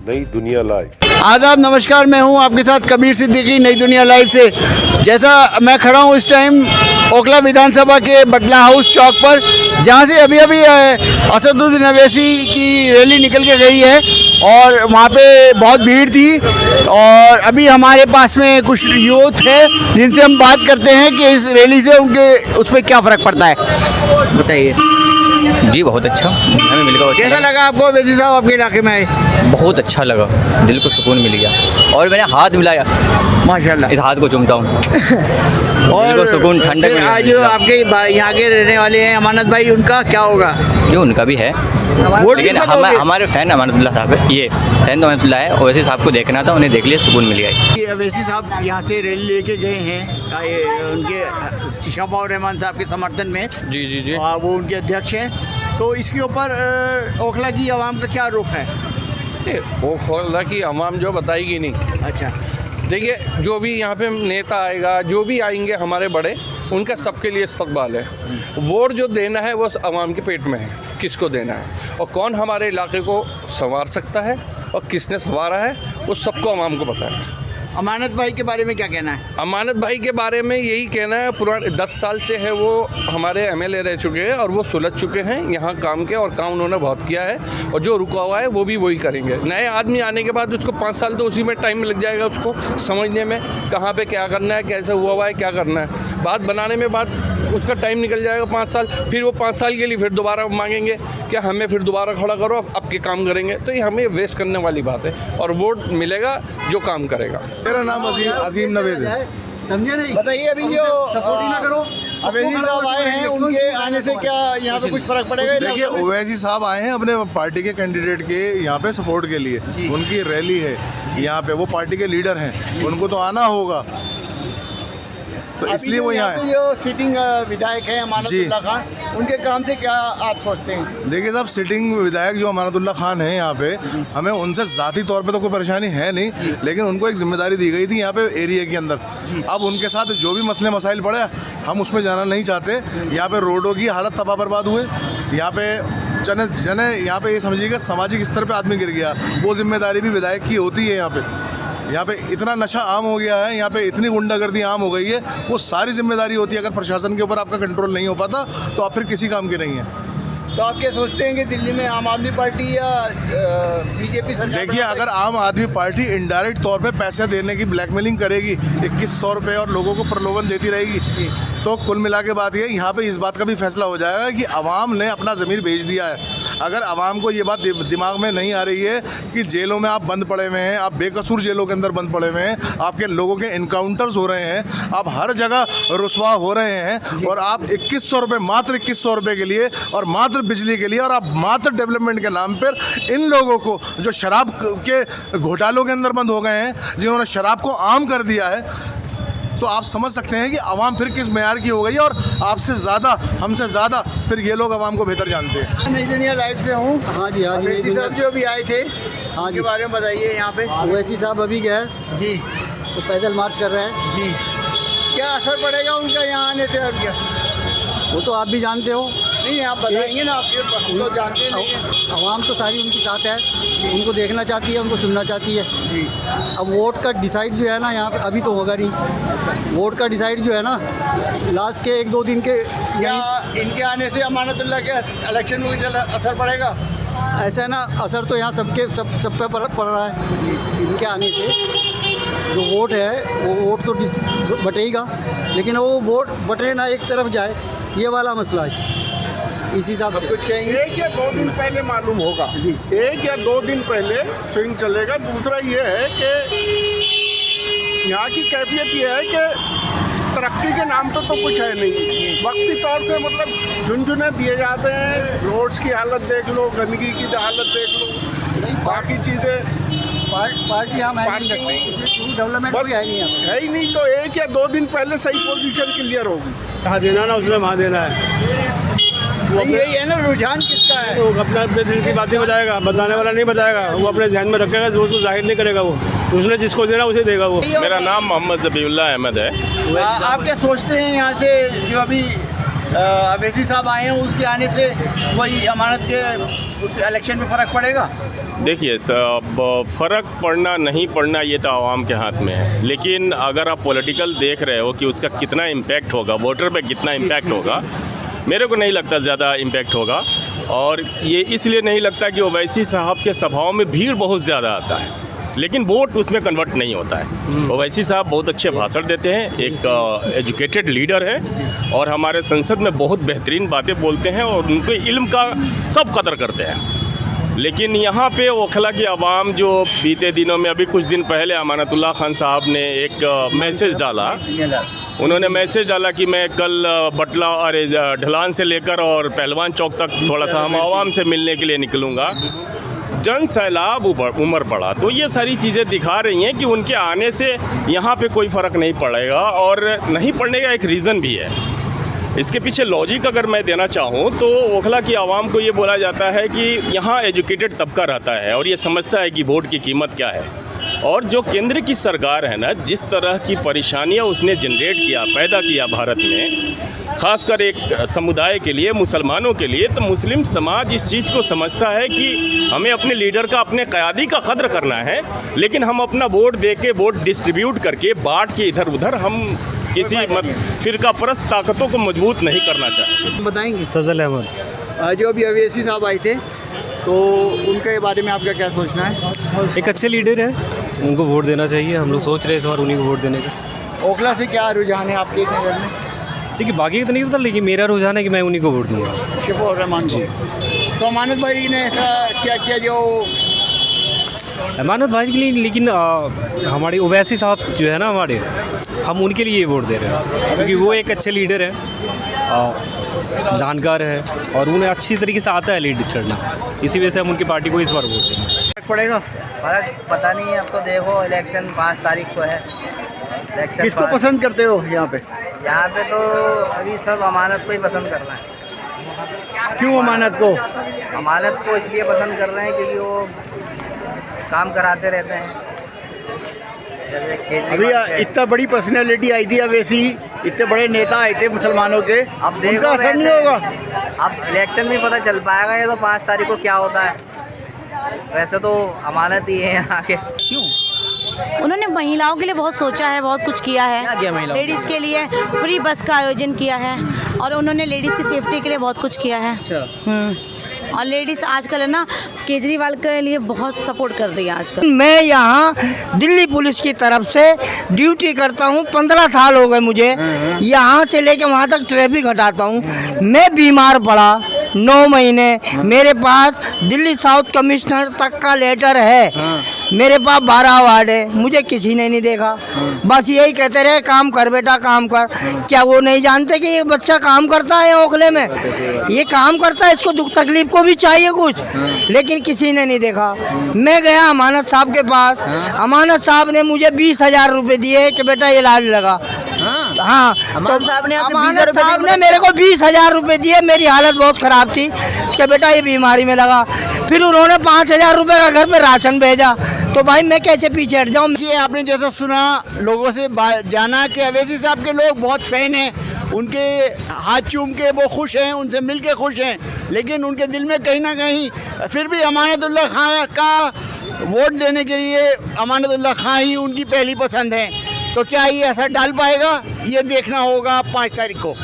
नई दुनिया लाइव। आदाब, नमस्कार। मैं हूं आपके साथ कबीर सिद्दीकी, नई दुनिया लाइव से। जैसा मैं खड़ा हूं इस टाइम ओखला विधानसभा के बटला हाउस चौक पर, जहां से अभी अभी असदुद्दीन अवैसी की रैली निकल के गई है और वहां पे बहुत भीड़ थी। और अभी हमारे पास में कुछ यूथ है जिनसे हम बात करते हैं कि इस रैली से उनके उस पर क्या फ़र्क पड़ता है। बताइए जी, बहुत अच्छा, हमें मिल गया। कैसा लगा आपको अवैसी साहब आपके इलाके में आए? बहुत अच्छा लगा, दिल को सुकून मिल गया और मैंने हाथ मिलाया, माशाल्लाह। इस हाथ को चूमता हूँ। और दिल को सुकून, ठंडक फिर मिल आज गया। जो आपके यहाँ के रहने वाले हैं अमानत भाई, उनका क्या होगा? जो उनका भी है, वोट लेकिन किसका दोगे? हमारे फैन अमानतुल्लाह साहब है, ये फैन तो अमानतुल्लाह है। ओवैसी साहब को देखना था, उन्हें देख लिया, सुकून मिल गया। ये अवैसी साहब यहाँ से रैली लेके गए हैं ये उनके शबाउर रहमान साहब के समर्थन में। जी जी जी। वो उनके अध्यक्ष हैं। तो इसके ऊपर ओखला की आवाम का क्या रुख है? वो खोला कि अवाम जो बताएगी नहीं। अच्छा, देखिए, जो भी यहाँ पे नेता आएगा, जो भी आएंगे हमारे बड़े, उनका सबके लिए इस्तकबाल है। वोट जो देना है वो अवाम के पेट में है, किसको देना है और कौन हमारे इलाके को संवार सकता है और किसने संवारा है, वो सबको अवाम को पता है। अमानत भाई के बारे में क्या कहना है? अमानत भाई के बारे में यही कहना है, पुराने 10 साल से है वो हमारे एमएलए रह चुके हैं और वो सुलझ चुके हैं यहाँ काम के, और काम उन्होंने बहुत किया है और जो रुका हुआ है वो भी वही करेंगे। नए आदमी आने के बाद उसको 5 साल तो उसी में टाइम लग जाएगा, उसको समझने में कहाँ पे क्या करना है, कैसे हुआ है, क्या करना है। बात बनाने में उसका टाइम निकल जाएगा 5 साल, फिर वो 5 साल के लिए फिर दोबारा मांगेंगे कि हमें फिर दोबारा खड़ा करो, अब के काम करेंगे। तो ये हमें वेस्ट करने वाली बात है और वोट मिलेगा जो काम करेगा। मेरा नाम अजीम नवेद है। समझे नहीं? बताइए, अभी जो सपोर्ट ही ना करो, अवैसी साहब आए हैं, उनके आने से क्या यहाँ पे कुछ फर्क पड़ेगा? देखिए, ओवैसी साहब आए हैं अपने पार्टी के कैंडिडेट के यहाँ पे सपोर्ट के लिए। उनकी रैली है यहाँ पे, वो पार्टी के लीडर हैं, उनको तो आना होगा, तो इसलिए वो यहाँ है। जो सिटिंग विधायक है अमानतुल्लाह खान, उनके काम से क्या आप सोचते हैं? देखिए साहब, सिटिंग विधायक जो अमानतुल्लाह खान है यहाँ पे, हमें उनसे ज़ाती तौर पे तो कोई परेशानी है नहीं, लेकिन उनको एक जिम्मेदारी दी गई थी यहाँ पे एरिया के अंदर। अब उनके साथ जो भी मसले मसाइल पड़े, हम उसमें जाना नहीं चाहते। यहाँ पे रोडों की हालत तबाह बर्बाद हुए, यहाँ पे जने यहाँ पे ये समझिएगा सामाजिक स्तर पे आदमी गिर गया, वो जिम्मेदारी भी विधायक की होती है। यहाँ पे इतना नशा आम हो गया है, यहाँ पे इतनी गुंडागर्दी आम हो गई है, वो सारी जिम्मेदारी होती है। अगर प्रशासन के ऊपर आपका कंट्रोल नहीं हो पाता तो आप फिर किसी काम के नहीं हैं। तो आप क्या सोचते हैं कि दिल्ली में आम आदमी पार्टी या बीजेपी सरकार? देखिए, अगर आम आदमी पार्टी इनडायरेक्ट तौर पे पैसे देने की ब्लैकमेलिंग करेगी 2100 रुपये और लोगों को प्रलोभन देती रहेगी, तो कुल मिला के बात ये, यहाँ पे इस बात का भी फैसला हो जाएगा कि अवाम ने अपना ज़मीर बेच दिया है। अगर अवाम को ये बात दिमाग में नहीं आ रही है कि जेलों में आप बंद पड़े हुए हैं, आप बेकसूर जेलों के अंदर बंद पड़े हुए हैं, आपके लोगों के इनकाउंटर्स हो रहे हैं, आप हर जगह रुसवा हो रहे हैं, और आप 2100 रुपये, मात्र 2100 रुपये के लिए और मात्र बिजली के लिए, और आप मात्र डेवलपमेंट के नाम पर इन लोगों को जो शराब के घोटालों के अंदर बंद हो गए हैं, जिन्होंने शराब को आम कर दिया है, तो आप समझ सकते हैं कि आवाम फिर किस मेयार की हो गई है। और आपसे ज़्यादा, हमसे ज़्यादा फिर ये लोग आवाम को बेहतर जानते हैं। नई दुनिया लाइव से हूँ। हाँ जी, हाँ जी। अवैसी साहब जो अभी आए थे, हाँ उनके जी, बारे में बताइए। यहाँ पे ओवैसी साहब अभी गए जी तो पैदल मार्च कर रहे हैं। जी, क्या असर पड़ेगा उनका यहाँ आने से? अब क्या, वो तो आप भी जानते हो। नहीं आप बताएंगे ना, आपके हम लोग जानते नहीं हैं। आवाम तो सारी उनके साथ है, उनको देखना चाहती है, उनको सुनना चाहती है। जी, अब वोट का डिसाइड जो है ना यहाँ पे, अभी तो होगा नहीं। वोट का डिसाइड जो है ना, लास्ट के 1-2 दिन के क्या इनके आने से अमानतुल्लाह के इलेक्शन में कुछ असर पड़ेगा? ऐसा है ना, असर तो यहाँ सब पे पड़ रहा है। इनके आने से जो वोट है वो वोट तो बटेगा, लेकिन वो वोट बटे ना एक तरफ जाए, ये वाला मसला है। इसी हिसाब से कुछ कहेंगे? 1 या 2 दिन पहले मालूम होगा, 1 या 2 दिन पहले स्विंग चलेगा। दूसरा ये है कि यहाँ की कैफियत ये है कि तरक्की के नाम पे तो कुछ है नहीं, वक्ती तौर से मतलब झुनझुने दिए जाते हैं। रोड्स की हालत देख लो, गंदगी की हालत देख लो, बाकी चीज़ें पार्टी हम पार्किंग नहीं, डेवलपमेंट कोई है नहीं यहाँ पे। है ही नहीं। तो 1 या 2 दिन पहले सही पोजीशन क्लियर होगी। जहाँ देना ना उसमें वहाँ देना है। यही है ना, रुझान किसका है? वो अपना अपने दिल की बातें बताएगा, बताने वाला नहीं बताएगा, वो अपने ध्यान में रखेगा, जो उसको जाहिर नहीं करेगा। वो उसने जिसको देना उसे देगा। वो मेरा नाम मोहम्मद ज़बीउल्लाह अहमद है। आप क्या सोचते हैं यहाँ से जो अभी अवैसी साहब आए हैं, उसके आने से वही अमानत के उस इलेक्शन में फ़र्क पड़ेगा? देखिए फ़र्क पड़ना नहीं पड़ना ये तो आवाम के हाथ में है, लेकिन अगर आप पॉलिटिकल देख रहे हो कि उसका कितना इम्पैक्ट होगा, वोटर पे कितना इम्पैक्ट होगा, मेरे को नहीं लगता ज़्यादा इम्पैक्ट होगा। और ये इसलिए नहीं लगता कि ओवैसी साहब के सभाओं में भीड़ बहुत ज़्यादा आता है, लेकिन वोट उसमें कन्वर्ट नहीं होता है। ओवैसी साहब बहुत अच्छे भाषण देते हैं, एक एजुकेटेड लीडर है और हमारे संसद में बहुत बेहतरीन बातें बोलते हैं और उनके इल्म का सब कदर करते हैं। लेकिन यहाँ पे ओखला की आवाम जो बीते दिनों में, अभी कुछ दिन पहले अमानतुल्लाह खान साहब ने एक मैसेज डाला, उन्होंने मैसेज डाला कि मैं कल बटला और ढलान से लेकर और पहलवान चौक तक थोड़ा सा हम आवाम से मिलने के लिए निकलूँगा। जन सैलाब उमड़ पड़ा, तो ये सारी चीज़ें दिखा रही हैं कि उनके आने से यहाँ पे कोई फ़र्क नहीं पड़ेगा और नहीं पड़ने का एक रीज़न भी है। इसके पीछे लॉजिक अगर मैं देना चाहूँ तो ओखला की आवाम को ये बोला जाता है कि यहाँ एजुकेटेड तबका रहता है और ये समझता है कि वोट की कीमत क्या है। और जो केंद्र की सरकार है ना, जिस तरह की परेशानियाँ उसने जनरेट किया, पैदा किया भारत में, ख़ासकर एक समुदाय के लिए, मुसलमानों के लिए, तो मुस्लिम समाज इस चीज़ को समझता है कि हमें अपने लीडर का, अपने क़यादी का कद्र करना है, लेकिन हम अपना वोट दे के, वोट डिस्ट्रीब्यूट करके, बांट के इधर उधर हम किसी फ़िरका परस्त ताकतों को मजबूत नहीं करना चाहते। बताएंगे फजल अहमद, जो अभी अवैसी साहब आए थे, तो उनके बारे में आपका क्या सोचना है? एक अच्छे लीडर है, उनको वोट देना चाहिए। हम लोग सोच रहे हैं इस बार उन्हीं को वोट देने का। ओखला से क्या रुझान है आपके नज़र में? देखिए बाकी का तो नहीं पता, लेकिन मेरा रुझान है कि मैं उन्हीं को वोट दूंगा। शफीउर रहमान जी। तो अमानत भाई ने ऐसा क्या किया जो अमानत भाई के लिए, लेकिन हमारे ओवैसी साहब जो है ना हमारे, हम उनके लिए वोट दे रहे हैं क्योंकि वो एक अच्छे लीडर हैं, जानकार है और उन्हें अच्छी तरीके से आता है लीड करना। इसी वजह से हम उनकी पार्टी को इस बार वोट देंगे। पड़ेगा? पता नहीं, अब तो देखो इलेक्शन 5 तारीख को है। इलेक्शन किसको पसंद करते हो यहाँ पे? यहाँ पे तो अभी सब अमानत को ही पसंद कर रहे हैं। क्यों अमानत को? अमानत को इसलिए पसंद कर रहे हैं क्योंकि वो काम कराते रहते हैं। अभी इतना बड़ी पर्सनैलिटी आई थी अवैसी, इतने बड़े नेता आए थे मुसलमानों के, अब देखो उनका असर नहीं होगा? अब इलेक्शन में पता चल पाएगा ये तो 5 तारीख को क्या होता है। वैसे तो अमानत ही है यहाँ के। क्यों? उन्होंने महिलाओं के लिए बहुत सोचा है, बहुत कुछ किया है। क्या किया महिलाओं लेडीज़ के लिए फ्री बस का आयोजन किया है और उन्होंने लेडीज़ की सेफ्टी के लिए बहुत कुछ किया है। और लेडीज़ आजकल है ना, केजरीवाल के लिए बहुत सपोर्ट कर रही है आजकल। मैं यहाँ दिल्ली पुलिस की तरफ से ड्यूटी करता हूँ, 15 साल हो गए मुझे। यहाँ से लेके वहाँ तक ट्रैफिक हटाता हूँ। मैं बीमार पड़ा 9 महीने, मेरे पास दिल्ली साउथ कमिश्नर तक का लेटर है। मेरे पास 12 वार्ड है, मुझे किसी ने नहीं देखा। बस यही कहते रहे काम कर बेटा, काम कर। क्या वो नहीं जानते कि ये बच्चा काम करता है ओखले में? ये काम करता है, इसको दुख तकलीफ को भी चाहिए कुछ, लेकिन किसी ने नहीं देखा। मैं गया अमानत साहब के पास, अमानत साहब ने मुझे 20,000 रुपये दिए कि बेटा ये इलाज लगा। हाँ, तो अमानत साहब ने मेरे को 20,000 रुपये दिए। मेरी हालत बहुत ख़राब थी कि बेटा ये बीमारी में लगा। फिर उन्होंने 5,000 रुपये का घर पे राशन भेजा। तो भाई मैं कैसे पीछे हट जाऊँ? ये आपने जैसा सुना, लोगों से जाना कि अवैसी साहब के लोग बहुत फ़ैन हैं, उनके हाथ चूम के वो खुश हैं, उनसे मिल के खुश हैं, लेकिन उनके दिल में कहीं ना कहीं फिर भी अमानतुल्लाह खान का वोट देने के लिए अमानतुल्लाह खान ही उनकी पहली पसंद है। तो क्या ये असर डाल पाएगा, ये देखना होगा 5 तारीख को।